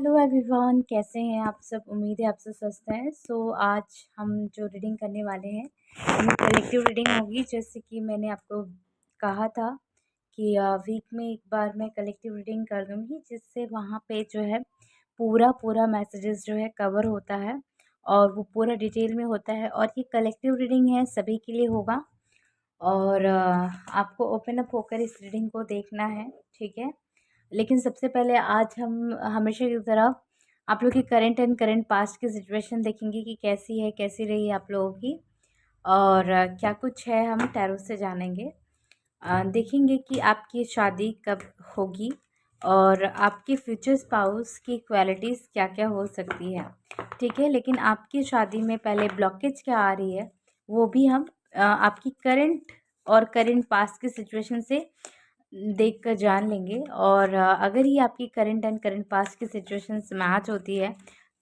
Hello everyone, कैसे हैं आप सब। उम्मीद है आप सब स्वस्थ हैं। आज हम जो रीडिंग करने वाले हैं ये कलेक्टिव रीडिंग होगी। जैसे कि मैंने आपको कहा था कि वीक में एक बार मैं कलेक्टिव रीडिंग कर दूंगी, जिससे वहाँ पे जो है पूरा पूरा मैसेजेस जो है कवर होता है और वो पूरा डिटेल में होता है। और ये कलेक्टिव रीडिंग है, सभी के लिए होगा और आपको ओपन अप होकर इस रीडिंग को देखना है, ठीक है। लेकिन सबसे पहले आज हम हमेशा की तरह आप लोग की करंट एंड करंट पास्ट की सिचुएशन देखेंगे कि कैसी है, कैसी रही है आप लोगों की और क्या कुछ है हम टैरो से जानेंगे। देखेंगे कि आपकी शादी कब होगी और आपके फ्यूचर स्पाउस की क्वालिटीज़ क्या क्या हो सकती है, ठीक है। लेकिन आपकी शादी में पहले ब्लॉकेज क्या आ रही है वो भी हम आपकी करंट और करंट पास्ट की सिचुएशन से देख कर जान लेंगे। और अगर ये आपकी करंट एंड करंट पास्ट की सिचुएशन से मैच होती है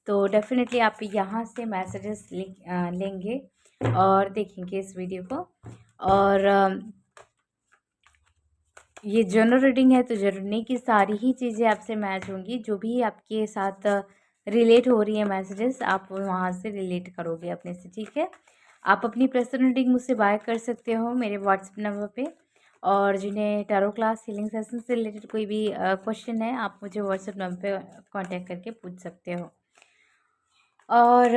तो डेफिनेटली आप यहाँ से मैसेजेस लेंगे और देखेंगे इस वीडियो को। और ये जनरल रीडिंग है तो जरूरी की सारी ही चीज़ें आपसे मैच होंगी। जो भी आपके साथ रिलेट हो रही है मैसेजेस, आप वहाँ से रिलेट करोगे अपने से, ठीक है। आप अपनी पर्सनल रीडिंग मुझसे बाय कर सकते हो मेरे व्हाट्सएप नंबर पे। और जिन्हें टैरो क्लास हीलिंग सेशन से रिलेटेड कोई भी क्वेश्चन है, आप मुझे व्हाट्सएप नंबर पे कांटेक्ट करके पूछ सकते हो। और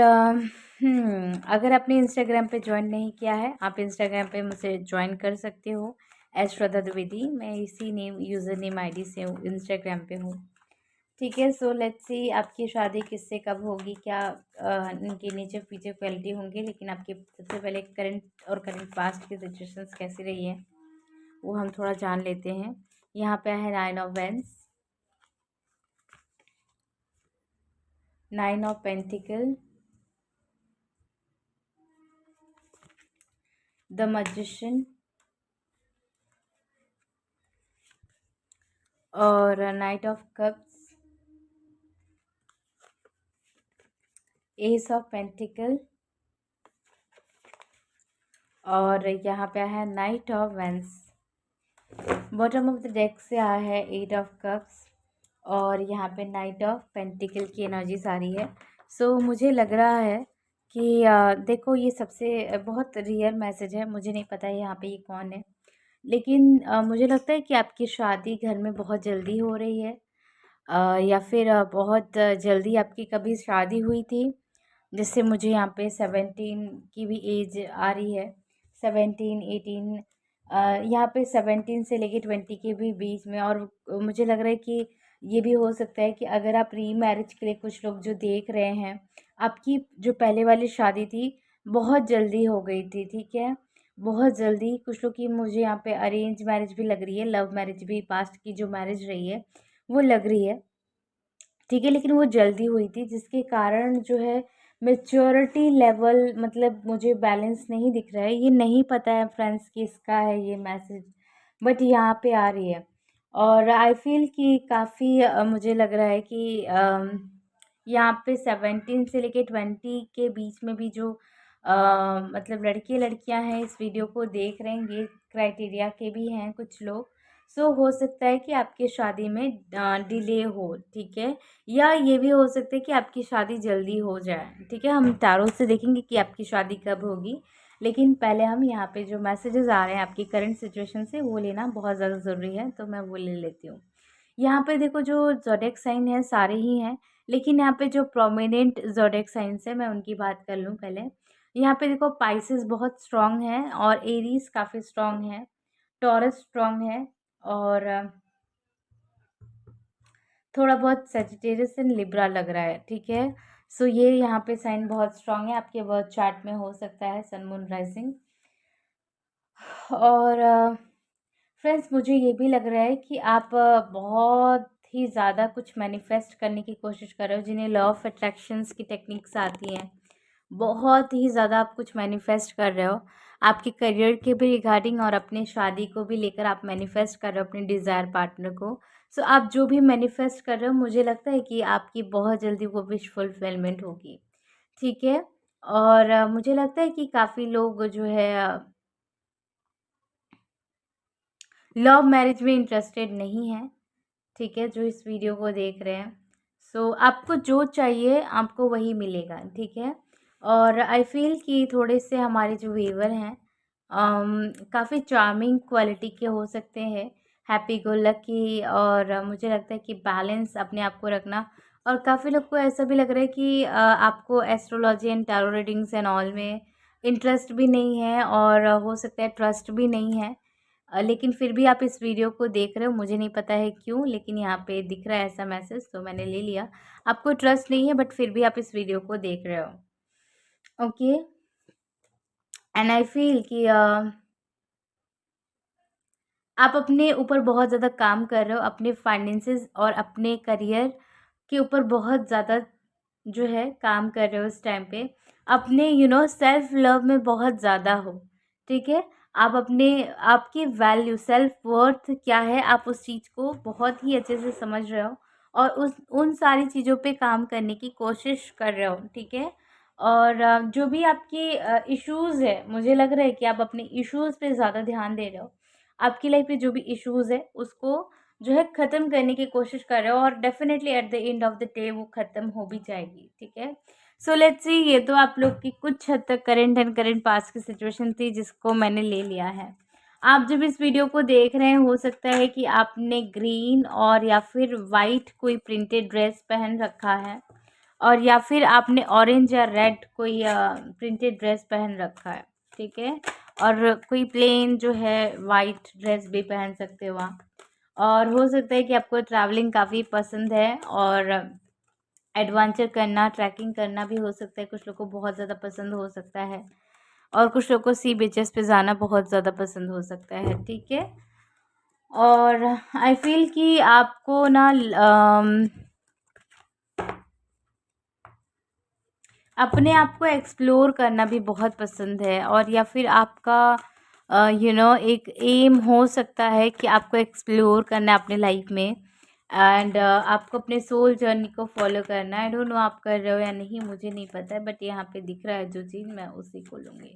अगर आपने इंस्टाग्राम पे ज्वाइन नहीं किया है, आप इंस्टाग्राम पे मुझे ज्वाइन कर सकते हो श्रद्धा द्विवेदी। मैं इसी नेम यूज़र नेम आईडी से हूँ, इंस्टाग्राम पे हूँ, ठीक है। सो लेट्स सी आपकी शादी किससे कब होगी, क्या इनके नेचर फीचर क्वालिटी होंगे। लेकिन आपके सबसे पहले करंट और करंट पास्ट की सिचुएशंस कैसी रही है वो हम थोड़ा जान लेते हैं। यहाँ पे है 9 of wands, 9 of pentacles, the magician और knight of cups, ace of pentacles और यहाँ पे है knight of wands. Bottom of the deck से आया है 8 ऑफ कप्स और यहाँ पे नाइट ऑफ पेंटिकल की एनर्जीज आ रही है। मुझे लग रहा है कि देखो ये सबसे बहुत रियल मैसेज है। मुझे नहीं पता यहाँ पे ये कौन है, लेकिन मुझे लगता है कि आपकी शादी घर में बहुत जल्दी हो रही है या फिर बहुत जल्दी आपकी कभी शादी हुई थी। जिससे मुझे यहाँ पे 17 की भी एज आ रही है, 17 18, यहाँ पे 17 से लेके 20 के भी बीच में। और मुझे लग रहा है कि ये भी हो सकता है कि अगर आप री मैरिज के लिए कुछ लोग जो देख रहे हैं, आपकी जो पहले वाली शादी थी बहुत जल्दी हो गई थी, ठीक है। बहुत जल्दी कुछ लोग की मुझे यहाँ पे अरेंज मैरिज भी लग रही है, लव मैरिज भी, पास्ट की जो मैरिज रही है वो लग रही है, ठीक है। लेकिन वो जल्दी हुई थी जिसके कारण जो है मेच्योरिटी लेवल मतलब मुझे बैलेंस नहीं दिख रहा है। ये नहीं पता है फ्रेंड्स किसका है ये मैसेज, बट यहाँ पे आ रही है। और आई फील कि काफ़ी मुझे लग रहा है कि यहाँ पे 17 से लेके 20 के बीच में भी जो मतलब लड़के लड़कियां हैं इस वीडियो को देख रहे हैं, ये क्राइटेरिया के भी हैं कुछ लोग। हो सकता है कि आपकी शादी में डिले हो, ठीक है। या ये भी हो सकता है कि आपकी शादी जल्दी हो जाए, ठीक है। हम टैरो से देखेंगे कि आपकी शादी कब होगी, लेकिन पहले हम यहाँ पे जो मैसेजेस आ रहे हैं आपकी करंट सिचुएशन से वो लेना बहुत ज़्यादा ज़रूरी है, तो मैं वो ले लेती हूँ। यहाँ पे देखो जो ज़ोडिएक साइन है सारे ही हैं, लेकिन यहाँ पे जो प्रोमिनेंट ज़ोडिएक साइंस है मैं उनकी बात कर लूँ पहले। यहाँ पे देखो पाइसेस बहुत स्ट्रॉन्ग है और एरीज काफ़ी स्ट्रॉन्ग है, टॉरस स्ट्रॉन्ग है और थोड़ा बहुत सेजिटेरियस एंड लिब्रा लग रहा है, ठीक है। ये यहाँ पे साइन बहुत स्ट्रांग है, आपके बर्थ चार्ट में हो सकता है सन मून राइजिंग। और फ्रेंड्स मुझे ये भी लग रहा है कि आप बहुत ही ज़्यादा कुछ मैनिफेस्ट करने की कोशिश कर रहे हो। जिन्हें लॉ ऑफ अट्रैक्शंस की टेक्निक्स आती हैं, बहुत ही ज़्यादा आप कुछ मैनिफेस्ट कर रहे हो। आपके करियर के भी रिगार्डिंग और अपनी शादी को भी लेकर आप मैनिफेस्ट कर रहे हो, अपने डिज़ायर पार्टनर को। आप जो भी मैनिफेस्ट कर रहे हो मुझे लगता है कि आपकी बहुत जल्दी वो विश फुलफिलमेंट होगी, ठीक है। और मुझे लगता है कि काफ़ी लोग जो है लव मैरिज में इंटरेस्टेड नहीं है, ठीक है, जो इस वीडियो को देख रहे हैं। सो आपको जो चाहिए आपको वही मिलेगा, ठीक है। और आई फील कि थोड़े से हमारे जो व्यूवर हैं काफ़ी चार्मिंग क्वालिटी के हो सकते हैं, हैप्पी गो लकी, और मुझे लगता है कि बैलेंस अपने आप को रखना। और काफ़ी लोग को ऐसा भी लग रहा है कि आपको astrology and tarot readings and all में इंटरेस्ट भी नहीं है, और हो सकता है ट्रस्ट भी नहीं है। लेकिन फिर भी आप इस वीडियो को देख रहे हो, मुझे नहीं पता है क्यों, लेकिन यहाँ पे दिख रहा है ऐसा मैसेज, तो मैंने ले लिया। आपको ट्रस्ट नहीं है बट फिर भी आप इस वीडियो को देख रहे हो, ओके। एंड आई फील कि आप अपने ऊपर बहुत ज़्यादा काम कर रहे हो, अपने फाइनेंसेस और अपने करियर के ऊपर बहुत ज़्यादा जो है काम कर रहे हो इस टाइम पे। अपने सेल्फ लव में बहुत ज़्यादा हो, ठीक है। आप अपने आपकी वैल्यू सेल्फ वर्थ क्या है, आप उस चीज़ को बहुत ही अच्छे से समझ रहे हो, और उन सारी चीज़ों पे काम करने की कोशिश कर रहे हो, ठीक है। और जो भी आपके इश्यूज़ है, मुझे लग रहा है कि आप अपने इश्यूज़ पे ज़्यादा ध्यान दे रहे हो। आपकी लाइफ में जो भी इश्यूज़ है उसको जो है ख़त्म करने की कोशिश कर रहे हो, और definitely at the end of the day वो ख़त्म हो भी जाएगी, ठीक है। सो लेट्स सी, ये तो आप लोग की कुछ हद तक करंट एंड करंट पास्ट की सिचुएशन थी जिसको मैंने ले लिया है। आप जब इस वीडियो को देख रहे हैं, हो सकता है कि आपने ग्रीन और या फिर वाइट कोई प्रिंटेड ड्रेस पहन रखा है, और या फिर आपने ऑरेंज या रेड कोई प्रिंटेड ड्रेस पहन रखा है, ठीक है। और कोई प्लेन जो है वाइट ड्रेस भी पहन सकते हो आप। और हो सकता है कि आपको ट्रैवलिंग काफ़ी पसंद है, और एडवेंचर करना, ट्रैकिंग करना भी हो सकता है, कुछ लोगों को बहुत ज़्यादा पसंद हो सकता है, और कुछ लोगों को सी बीचेस पे जाना बहुत ज़्यादा पसंद हो सकता है, ठीक है। और आई फील कि आपको ना अपने आप को एक्सप्लोर करना भी बहुत पसंद है, और या फिर आपका एक एम हो सकता है कि आपको एक्सप्लोर करना है अपने लाइफ में, एंड आपको अपने सोल जर्नी को फॉलो करना है। आई डोंट नो आप कर रहे हो या नहीं, मुझे नहीं पता है, बट यहाँ पे दिख रहा है जो चीज़, मैं उसी को लूँगी,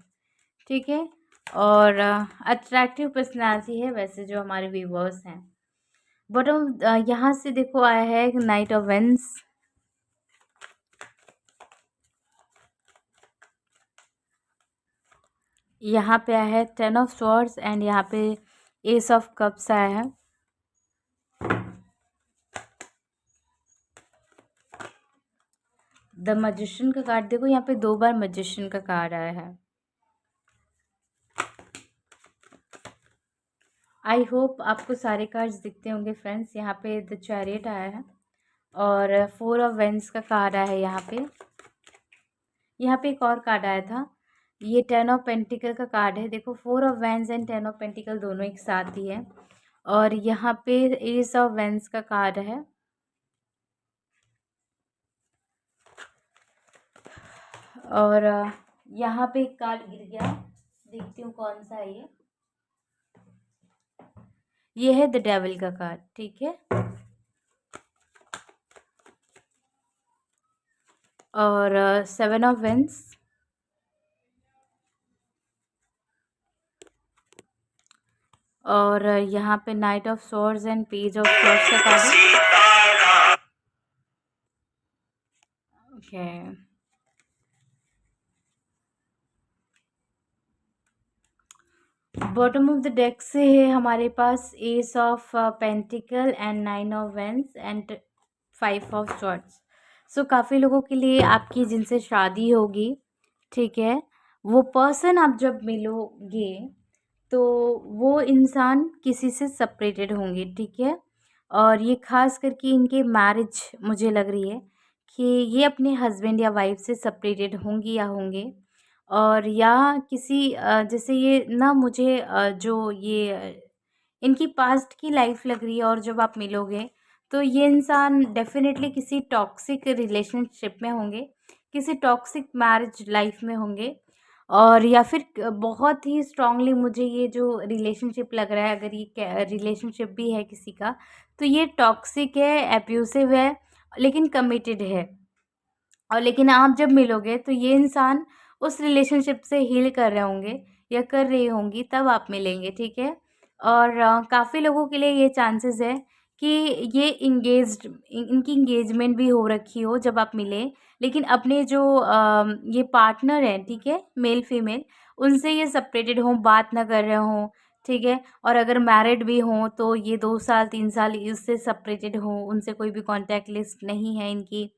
ठीक है। और अट्रैक्टिव पर्सनैलिटी है वैसे जो हमारे व्यूवर्स हैं। बट यहाँ से देखो आया है नाइट ऑफ वेंस, यहाँ पे आया है 10 ऑफ स्वॉर्ड्स, एंड यहाँ पे एस ऑफ कप्स आया है। द मैजिशियन का कार्ड देखो, यहाँ पे 2 बार मैजिशियन का कार्ड आया है। आई होप आपको सारे कार्ड्स दिखते होंगे फ्रेंड्स। यहाँ पे द चैरियट आया है, और 4 ऑफ वेंस का कार्ड आया है। यहाँ पे एक और कार्ड आया था, ये 10 ऑफ पेंटिकल का कार्ड है। देखो 4 of wands and 10 of pentacle दोनों एक साथ ही है, और यहाँ पे एस ऑफ वेंस का कार्ड है। और यहाँ पे एक कार्ड गिर गया, देखती हूँ कौन सा है ये है द डेविल का कार्ड, ठीक है। और 7 ऑफ वेंस, और यहाँ पे knight of swords and page of swords का कार्ड है, okay. Bottom of the deck से है हमारे पास ace of pentacles and 9 of wands and 5 of swords. So काफ़ी लोगों के लिए आपकी जिनसे शादी होगी, ठीक है, वो पर्सन आप जब मिलोगे तो वो इंसान किसी से सेपरेटेड होंगे, ठीक है। और ये खास करके इनके मैरिज मुझे लग रही है कि ये अपने हस्बैंड या वाइफ से सेपरेटेड होंगी या होंगे, और या किसी जैसे ये ना मुझे जो ये इनकी पास्ट की लाइफ लग रही है, और जब आप मिलोगे तो ये इंसान डेफिनेटली किसी टॉक्सिक रिलेशनशिप में होंगे, किसी टॉक्सिक मैरिज लाइफ में होंगे, और या फिर बहुत ही स्ट्रांगली मुझे ये जो रिलेशनशिप लग रहा है, अगर ये रिलेशनशिप भी है किसी का, तो ये टॉक्सिक है, एब्यूसिव है, लेकिन कमिटेड है। और लेकिन आप जब मिलोगे तो ये इंसान उस रिलेशनशिप से हील कर रहे होंगे या कर रही होंगी, तब आप मिलेंगे, ठीक है। और काफ़ी लोगों के लिए ये चांसेस है कि ये इनकी इंगेजमेंट भी हो रखी हो जब आप मिलें, लेकिन अपने जो ये पार्टनर हैं, ठीक है, मेल फीमेल, उनसे ये सेपरेटेड हों, बात ना कर रहे हों, ठीक है। और अगर मैरिड भी हों तो ये 2 साल 3 साल इससे सेपरेटेड हों, उनसे कोई भी कॉन्टैक्ट लिस्ट नहीं है इनकी।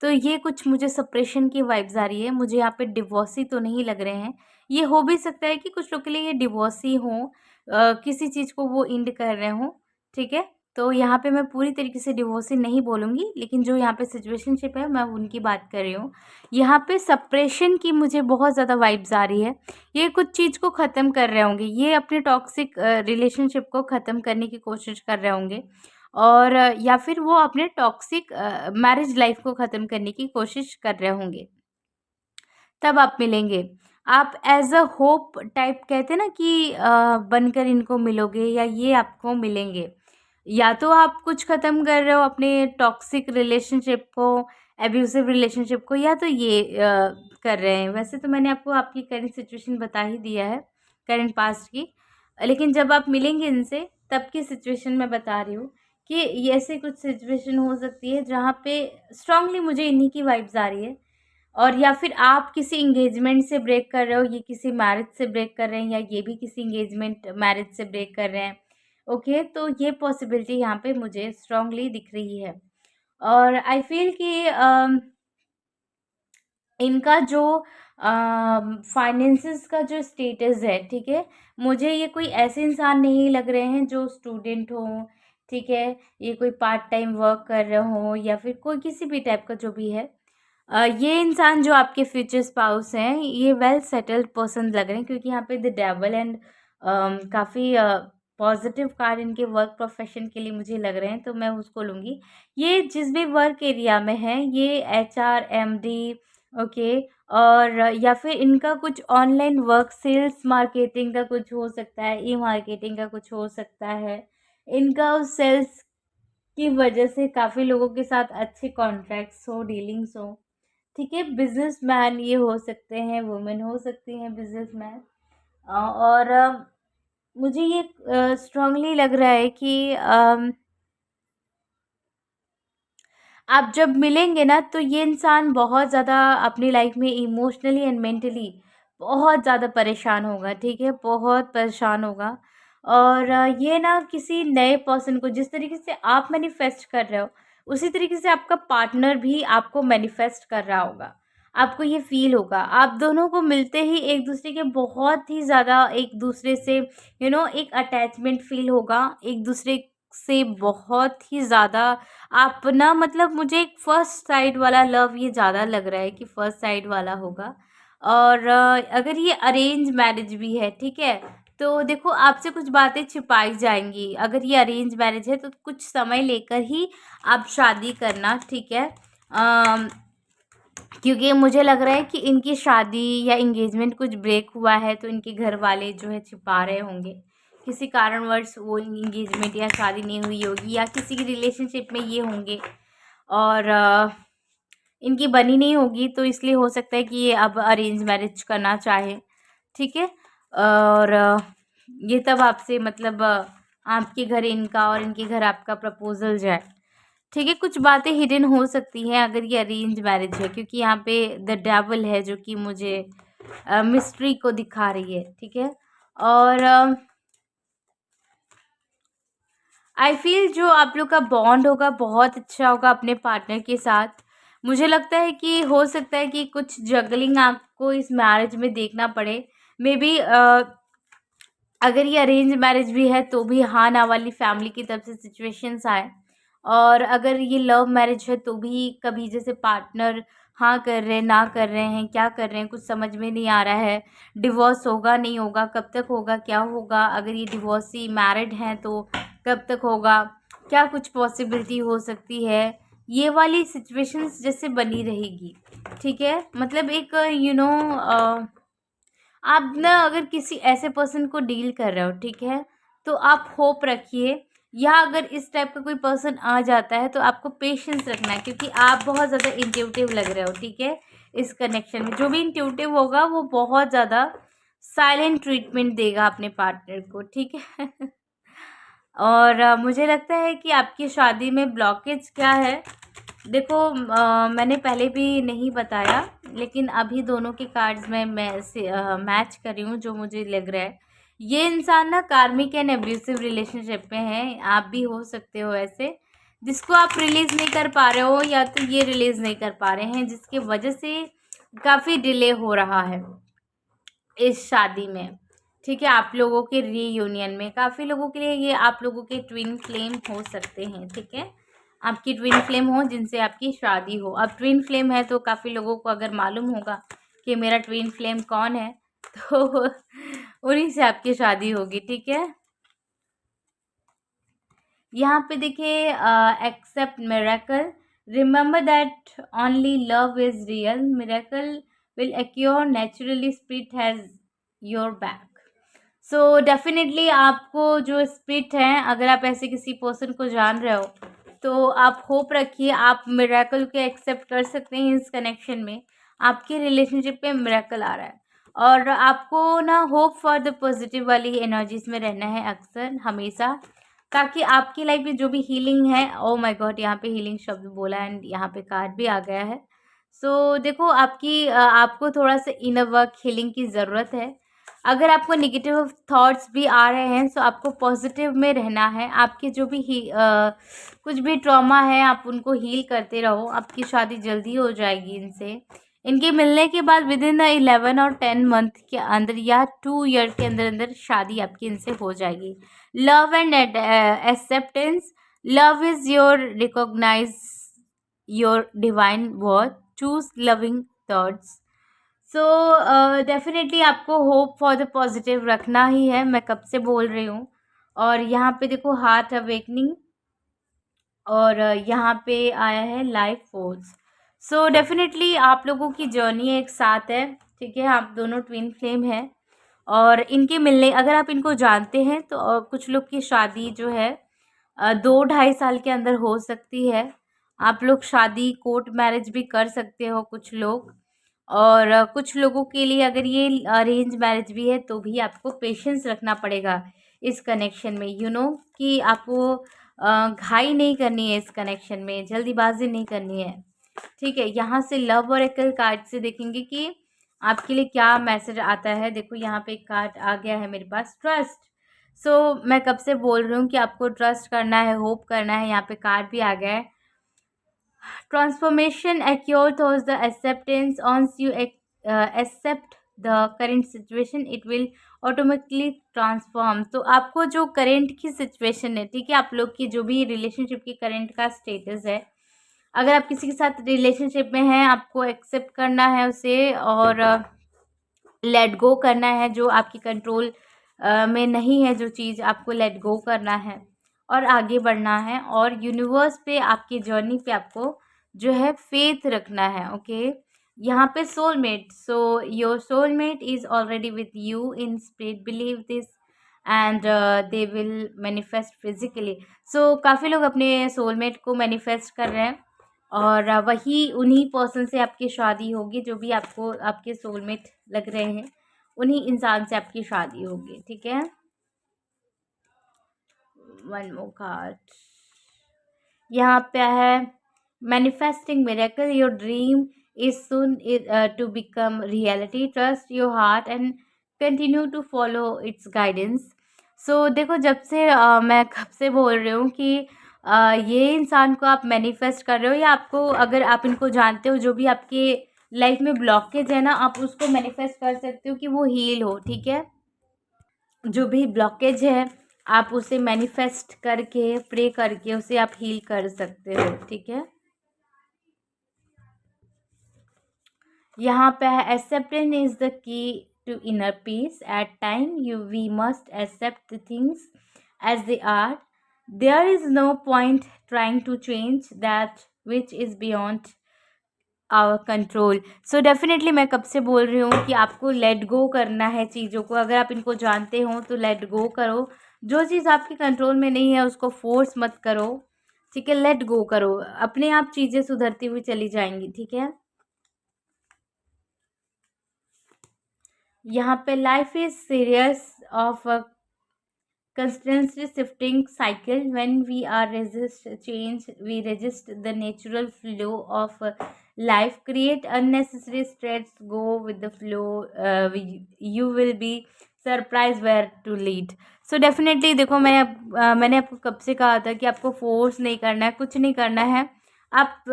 तो ये कुछ मुझे सेपरेशन की वाइब्स आ रही है, मुझे यहाँ पे डिवोर्सी तो नहीं लग रहे हैं। ये हो भी सकता है कि कुछ लोग के लिए ये डिवोर्सी हों, किसी चीज़ को वो एंड कर रहे हों, ठीक है। तो यहाँ पे मैं पूरी तरीके से डिवोर्सी नहीं बोलूँगी, लेकिन जो यहाँ पे सिचुएशनशिप है मैं उनकी बात कर रही हूँ। यहाँ पे सेपरेशन की मुझे बहुत ज़्यादा वाइब्स आ रही है। ये कुछ चीज़ को ख़त्म कर रहे होंगे, ये अपने टॉक्सिक रिलेशनशिप को ख़त्म करने की कोशिश कर रहे होंगे, और या फिर वो अपने टॉक्सिक मैरिज लाइफ को ख़त्म करने की कोशिश कर रहे होंगे। तब आप मिलेंगे। आप एज़ अ होप टाइप कहते हैं ना कि बनकर इनको मिलोगे या ये आपको मिलेंगे। या तो आप कुछ ख़त्म कर रहे हो अपने टॉक्सिक रिलेशनशिप को, एब्यूसिव रिलेशनशिप को, या तो ये कर रहे हैं। वैसे तो मैंने आपको आपकी करंट सिचुएशन बता ही दिया है, करंट पास्ट की। लेकिन जब आप मिलेंगे इनसे तब की सिचुएशन मैं बता रही हूँ कि ये ऐसे कुछ सिचुएशन हो सकती है जहाँ पे स्ट्रांगली मुझे इन्हीं की वाइब्स आ रही है। और या फिर आप किसी एंगेजमेंट से ब्रेक कर रहे हो, ये किसी मैरिज से ब्रेक कर रहे हैं, या ये भी किसी एंगेजमेंट मैरिज से ब्रेक कर रहे हैं। ओके, तो ये पॉसिबिलिटी यहाँ पे मुझे स्ट्रांगली दिख रही है। और आई फील कि इनका जो फाइनेंसिस का जो स्टेटस है, ठीक है, मुझे ये कोई ऐसे इंसान नहीं लग रहे हैं जो स्टूडेंट हों, ठीक है, ये कोई पार्ट टाइम वर्क कर रहे हों, या फिर कोई किसी भी टाइप का जो भी है। ये इंसान जो आपके फ्यूचर स्पाउस हैं, ये वेल सेटल्ड पर्सन लग रहे हैं, क्योंकि यहाँ पे द डेविल एंड काफ़ी पॉजिटिव कार्ड इनके वर्क प्रोफेशन के लिए मुझे लग रहे हैं, तो मैं उसको लूँगी। ये जिस भी वर्क एरिया में है, ये एचआर, एमडी, ओके, और या फिर इनका कुछ ऑनलाइन वर्क, सेल्स मार्केटिंग का कुछ हो सकता है, ई मार्केटिंग का कुछ हो सकता है। इनका उस सेल्स की वजह से काफ़ी लोगों के साथ अच्छे कॉन्ट्रैक्ट्स हो, डीलिंग्स हो, ठीक है। बिजनेसमैन ये हो सकते हैं, वुमेन हो सकती हैं बिजनेसमैन। और मुझे ये स्ट्रांगली लग रहा है कि आप जब मिलेंगे ना तो ये इंसान बहुत ज़्यादा अपनी लाइफ में इमोशनली एंड मेंटली बहुत ज़्यादा परेशान होगा, ठीक है, बहुत परेशान होगा। और ये ना किसी नए पर्सन को, जिस तरीके से आप मैनिफेस्ट कर रहे हो, उसी तरीके से आपका पार्टनर भी आपको मैनिफेस्ट कर रहा होगा। आपको ये फील होगा, आप दोनों को मिलते ही एक दूसरे के बहुत ही ज़्यादा एक दूसरे से एक अटैचमेंट फील होगा, एक दूसरे से बहुत ही ज़्यादा। आप ना मतलब मुझे एक फर्स्ट साइड वाला लव ये ज़्यादा लग रहा है कि फर्स्ट साइड वाला होगा। और अगर ये अरेंज मैरिज भी है, ठीक है, तो देखो आपसे कुछ बातें छिपाई जाएंगी। अगर ये अरेंज मैरिज है तो कुछ समय लेकर ही आप शादी करना, ठीक है। क्योंकि मुझे लग रहा है कि इनकी शादी या इंगेजमेंट कुछ ब्रेक हुआ है, तो इनके घर वाले जो है छिपा रहे होंगे, किसी कारणवश वो इंगेजमेंट या शादी नहीं हुई होगी, या किसी की रिलेशनशिप में ये होंगे और इनकी बनी नहीं होगी, तो इसलिए हो सकता है कि ये अब अरेंज मैरिज करना चाहे, ठीक है। और ये तब आपसे मतलब आपके घर इनका और इनके घर आपका प्रपोजल जाए, ठीक है। कुछ बातें हिडन हो सकती हैं अगर ये अरेंज मैरिज है, क्योंकि यहाँ पे द डेविल है जो कि मुझे मिस्ट्री को दिखा रही है, ठीक है। और आई फील जो आप लोग का बॉन्ड होगा बहुत अच्छा होगा अपने पार्टनर के साथ। मुझे लगता है कि हो सकता है कि कुछ जगलिंग आपको इस मैरिज में देखना पड़े। मे बी अगर ये अरेंज मैरिज भी है तो भी हाँ ना वाली फैमिली की तरफ से सिचुएशंस आए, और अगर ये लव मैरिज है तो भी कभी जैसे पार्टनर हाँ कर रहे हैं, ना कर रहे हैं, क्या कर रहे हैं, कुछ समझ में नहीं आ रहा है। डिवोर्स होगा नहीं होगा, कब तक होगा, क्या होगा, अगर ये डिवोर्सी मैरिड हैं तो कब तक होगा, क्या कुछ पॉसिबिलिटी हो सकती है, ये वाली सिचुएशंस जैसे बनी रहेगी, ठीक है। मतलब एक आप ना अगर किसी ऐसे पर्सन को डील कर रहे हो, ठीक है, तो आप होप रखिए। या अगर इस टाइप का कोई पर्सन आ जाता है तो आपको पेशेंस रखना है, क्योंकि आप बहुत ज़्यादा इंट्यूटिव लग रहे हो, ठीक है। इस कनेक्शन में जो भी इंट्यूटिव होगा वो बहुत ज़्यादा साइलेंट ट्रीटमेंट देगा अपने पार्टनर को, ठीक है। और मुझे लगता है कि आपकी शादी में ब्लॉकेज क्या है, देखो मैंने पहले भी नहीं बताया, लेकिन अभी दोनों के कार्ड्स में मैं से मैच कर रही हूँ जो मुझे लग रहा है। ये इंसान ना कार्मिक एंड एब्यूसिव रिलेशनशिप में है, आप भी हो सकते हो ऐसे, जिसको आप रिलीज नहीं कर पा रहे हो, या तो ये रिलीज नहीं कर पा रहे हैं, जिसकी वजह से काफ़ी डिले हो रहा है इस शादी में। ठीक है, आप लोगों के रीयूनियन में काफ़ी लोगों के लिए ये आप लोगों के ट्विन फ्लेम हो सकते हैं। ठीक है, आपकी ट्विन फ्लेम हो जिनसे आपकी शादी हो। अब ट्विन फ्लेम है तो काफ़ी लोगों को अगर मालूम होगा कि मेरा ट्विन फ्लेम कौन है, तो उन्हीं से आपकी शादी होगी। ठीक है, यहाँ पे देखिए, accept miracle, remember that only love is real, miracle will occur naturally, spirit has your back. So definitely आपको जो स्पिरिट है, अगर आप ऐसे किसी पर्सन को जान रहे हो तो आप होप रखिए, आप मिरेकल को एक्सेप्ट कर सकते हैं। इस कनेक्शन में आपके रिलेशनशिप में मिरेकल आ रहा है, और आपको ना होप फॉर द पॉजिटिव वाली एनर्जीज में रहना है अक्सर हमेशा, ताकि आपकी लाइफ में जो भी हीलिंग है, ओ माय गॉड यहाँ पे हीलिंग शब्द बोला एंड यहाँ पे कार्ड भी आ गया है। सो देखो आपको थोड़ा सा इनर वर्क हीलिंग की ज़रूरत है। अगर आपको नेगेटिव थॉट्स भी आ रहे हैं तो आपको पॉजिटिव में रहना है। आपके जो भी कुछ भी ट्रॉमा है आप उनको हील करते रहो, आपकी शादी जल्दी हो जाएगी इनसे। इनके मिलने के बाद विद इन 11 और 10 मंथ के अंदर या 2 ईयर के अंदर अंदर शादी आपकी इनसे हो जाएगी। Love and acceptance, love is your recognize your divine worth, choose loving thoughts. So definitely आपको होप फॉर द पॉजिटिव रखना ही है, मैं कब से बोल रही हूँ। और यहाँ पे देखो हार्ट अवेकनिंग, और यहाँ पे आया है लाइफ फोर्स। सो डेफिनेटली आप लोगों की जर्नी एक साथ है। ठीक है, आप दोनों ट्विन फ्लेम हैं, और इनके मिलने, अगर आप इनको जानते हैं तो कुछ लोग की शादी जो है 2-2.5 साल के अंदर हो सकती है। आप लोग शादी कोर्ट मैरिज भी कर सकते हो कुछ लोग, और कुछ लोगों के लिए अगर ये अरेंज मैरिज भी है तो भी आपको पेशेंस रखना पड़ेगा इस कनेक्शन में, कि आपको घाई नहीं करनी है इस कनेक्शन में, जल्दीबाजी नहीं करनी है। ठीक है, यहाँ से लव ओरेकल कार्ड से देखेंगे कि आपके लिए क्या मैसेज आता है। देखो यहाँ पे एक कार्ड आ गया है मेरे पास, ट्रस्ट। सो मैं कब से बोल रही हूँ कि आपको ट्रस्ट करना है, होप करना है। यहाँ पे कार्ड भी आ गया है, transformation occurs through the acceptance, once you accept the current situation it will automatically transform. तो आपको जो करेंट की सिचुएशन है, ठीक है, आप लोग की जो भी रिलेशनशिप की करेंट का स्टेटस है, अगर आप किसी के साथ रिलेशनशिप में हैं, आपको एक्सेप्ट करना है उसे, और लेट गो करना है जो आपकी कंट्रोल में नहीं है, जो चीज़ आपको लेट गो करना है और आगे बढ़ना है। और यूनिवर्स पे, आपकी जर्नी पे आपको जो है फेथ रखना है। ओके, यहाँ पे soulmate, so your soulmate is already with you in spirit, believe this and they will manifest physically. So काफ़ी लोग अपने सोलमेट को मैनिफेस्ट कर रहे हैं, और वही उन्हीं पर्सन से आपकी शादी होगी, जो भी आपको आपके सोलमेट लग रहे हैं, उन्हीं इंसान से आपकी शादी होगी। ठीक है, वन मोर कार्ड यहाँ पे है, manifesting miracle, your dream is soon to become reality, trust your heart and continue to follow its guidance. So देखो, जब से मैं कब से बोल रही हूँ कि ये इंसान को आप मैनिफेस्ट कर रहे हो, या आपको, अगर आप इनको जानते हो, जो भी आपके लाइफ में ब्लॉकेज है ना, आप उसको मैनिफेस्ट कर सकते हो कि वो हील हो। ठीक है, जो भी ब्लॉकेज है आप उसे मैनिफेस्ट करके, प्रे करके उसे आप हील कर सकते हो। ठीक है, यहाँ पे है acceptance is the key to inner peace, at time you we must accept the things as they are, there is no point trying to change that which is beyond our control. So definitely मैं कब से बोल रही हूँ कि आपको let go करना है चीज़ों को। अगर आप इनको जानते हो तो लेट गो करो, जो चीज़ आपके कंट्रोल में नहीं है उसको फोर्स मत करो। ठीक है, लेट गो करो, अपने आप चीज़ें सुधरती हुई चली जाएंगी। ठीक है, यहाँ पे life is serious of constantly shifting cycle. When we are resist change, we resist the natural flow of life, create unnecessary stress, go with the flow. You will be surprise where to lead. So definitely देखो, मैंने आपको कब से कहा था कि आपको force नहीं करना है, कुछ नहीं करना है. आप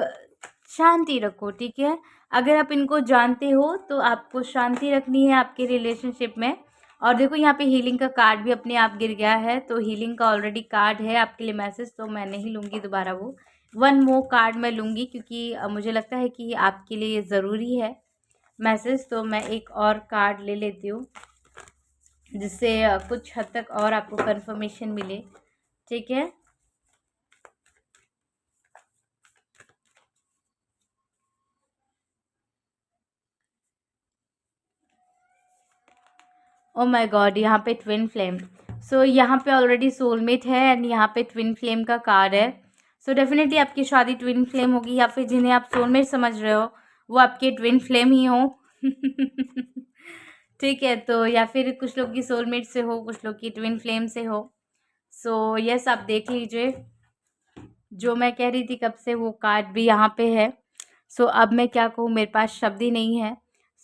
शांति रखो, ठीक है. अगर आप इनको जानते हो तो आपको शांति रखनी है आपके रिलेशनशिप में. और देखो यहाँ पे हीलिंग का कार्ड भी अपने आप गिर गया है, तो हीलिंग का ऑलरेडी कार्ड है आपके लिए मैसेज, तो मैं नहीं लूँगी दोबारा वो. वन मोर कार्ड मैं लूँगी, क्योंकि मुझे लगता है कि आपके लिए ज़रूरी है मैसेज. तो मैं एक और कार्ड ले लेती हूँ, जिससे कुछ हद तक और आपको कंफर्मेशन मिले, ठीक है. ओ माय गॉड, यहाँ पे ट्विन फ्लेम. सो यहाँ पे ऑलरेडी सोलमेट है एंड यहाँ पे ट्विन फ्लेम का कार्ड है. सो डेफिनेटली आपकी शादी ट्विन फ्लेम होगी, या फिर जिन्हें आप सोलमेट समझ रहे हो वो आपके ट्विन फ्लेम ही हो. ठीक है, तो या फिर कुछ लोग की सोलमेट से हो, कुछ लोग की ट्विन फ्लेम से हो. सो यस, आप देख लीजिए, जो मैं कह रही थी कब से वो कार्ड भी यहाँ पे है. सो अब मैं क्या कहूँ, मेरे पास शब्द ही नहीं है.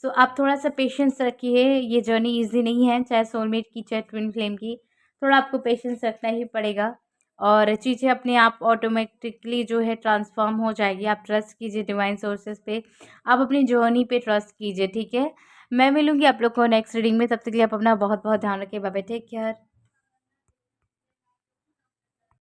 सो आप थोड़ा सा पेशेंस रखिए, ये जर्नी इजी नहीं है, चाहे सोलमेट की चाहे ट्विन फ्लेम की. थोड़ा आपको पेशेंस रखना ही पड़ेगा, और चीज़ें अपने आप ऑटोमेटिकली जो है ट्रांसफॉर्म हो जाएगी. आप ट्रस्ट कीजिए डिवाइन सोर्सेज पे, आप अपनी जर्नी पे ट्रस्ट कीजिए, ठीक है. मैं मिलूँगी आप लोग को नेक्स्ट रीडिंग में. तब तक के लिए आप अपना बहुत बहुत ध्यान रखिए. Bye bye, take care.